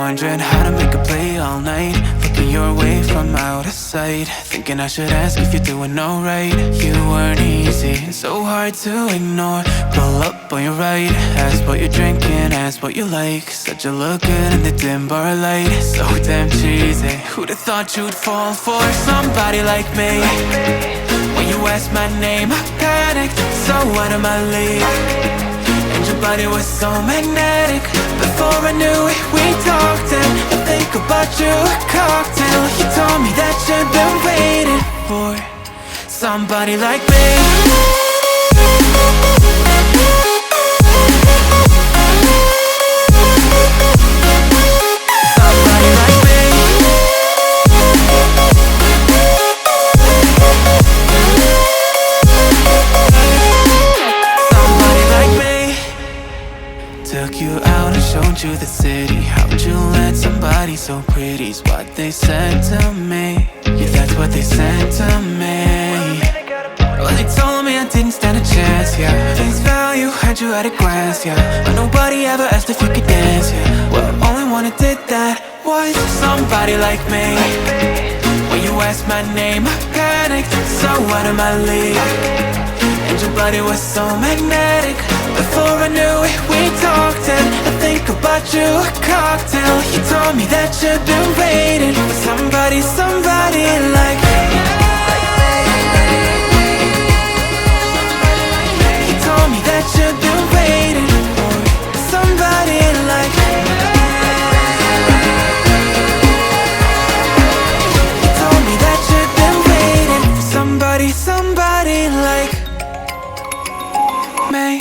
Wondering how to make a play all night, looking your way from out of sight, thinking I should ask if you're doing alright. You weren't easy, so hard to ignore. Pull up on your right, ask what you're drinking, ask what you like. Said you look good in the dim bar light, so damn cheesy. Who'd have thought you'd fall for somebody like me? When you asked my name, I panicked, so out of my league. And your body was so magnetic. Before I knew it, we talked, and I think about you a cocktail. You told me that you've been waiting for somebody like me. Took you out and showed you the city. How'd you let somebody so pretty's what they said to me? Yeah, that's what they said to me. Well, they told me I didn't stand a chance, yeah. Face value, had you at a glance, yeah. But nobody ever asked if you could dance, yeah. Well, only one who did that was somebody like me. When you asked my name, I panicked, so out of my league. And your body was so magnetic. Before I knew it, we talked, and I think about you a cocktail. You told me that you've been waiting for somebody like me. You told me that you've been waiting for somebody like me. You told me that you've been waiting for somebody like me.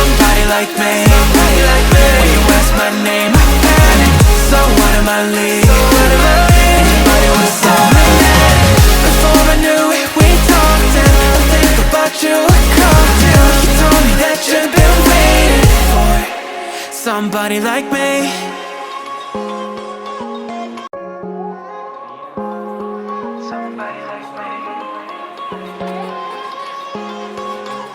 Somebody like me. Somebody like me.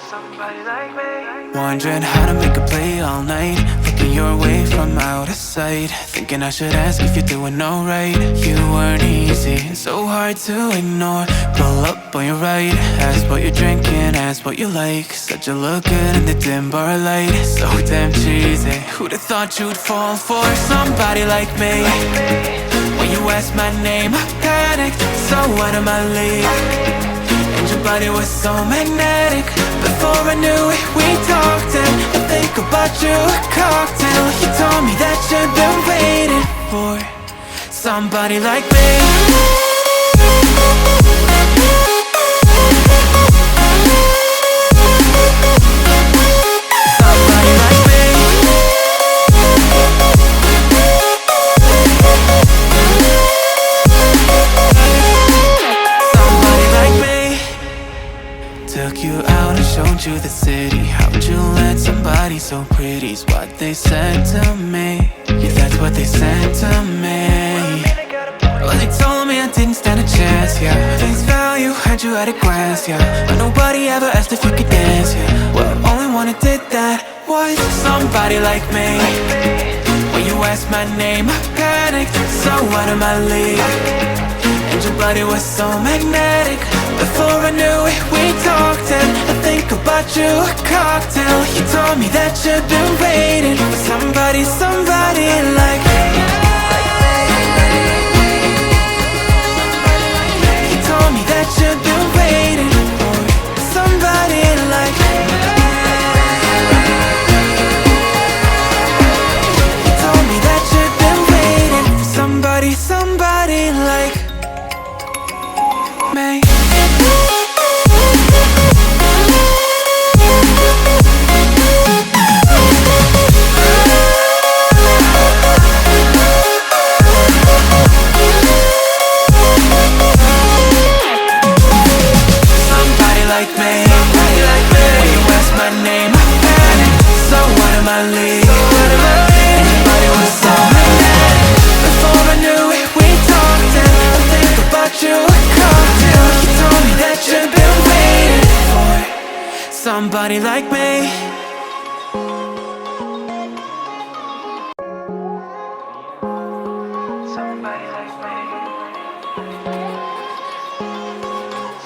Somebody like me. Wondering how to make a play all night, looking your way from out of sight, thinking I should ask if you're doing alright. You weren't easy, so hard to ignore. Pull up on your right, ask what you're drinking, ask what you like. Said you look good in the dim bar light, so damn cheesy. Who'd have thought you'd fall for somebody like me? When you asked my name, I panicked, so out of my league. And your body was so magnetic. Before I knew it, we talked, and I think about you a cocktail. You told me that you've been waiting for somebody like me. Took you out and showed you the city. How'd you let somebody so pretty's what they said to me? Yeah, that's what they said to me. Well, they told me I didn't stand a chance, yeah. Face value, had you at a glance, yeah. But nobody ever asked if you could dance, yeah. Well, only one who did that was somebody like me. When you asked my name, I panicked, so out of my league. And your body was so magnetic. Before I knew it, we talked, and I think about you a cocktail. You told me that you've been waiting for somebody like me. You told me that you've been waiting for somebody like me. You told me that you've been waiting for somebody like me. somebody like me. Somebody like me.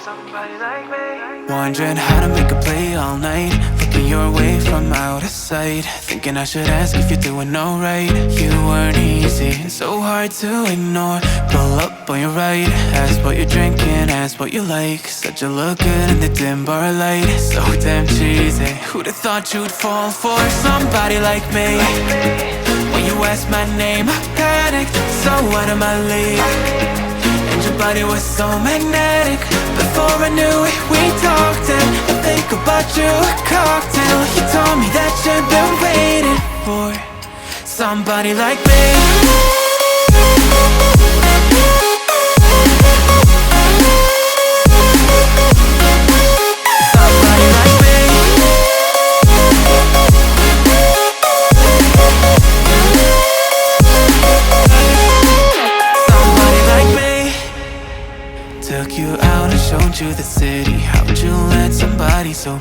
Somebody like me. Wondering how to make a play all night, looking your way from out of sight, thinking I should ask if you're doing alright. You weren't easy, so hard to ignore. Pull up on your right, ask what you're drinking, ask what you like. Said you look good in the dim bar light, so damn cheesy. Who'd have thought you'd fall for somebody like me? When you asked my name, I panicked, so out of my league. And your body was so magnetic. Before I knew it, we talked, and I think about you a cocktail. You told me that you've been waiting for somebody like me. Somebody like me. Somebody like me. Took you out and showed you the city. How'd you let somebody so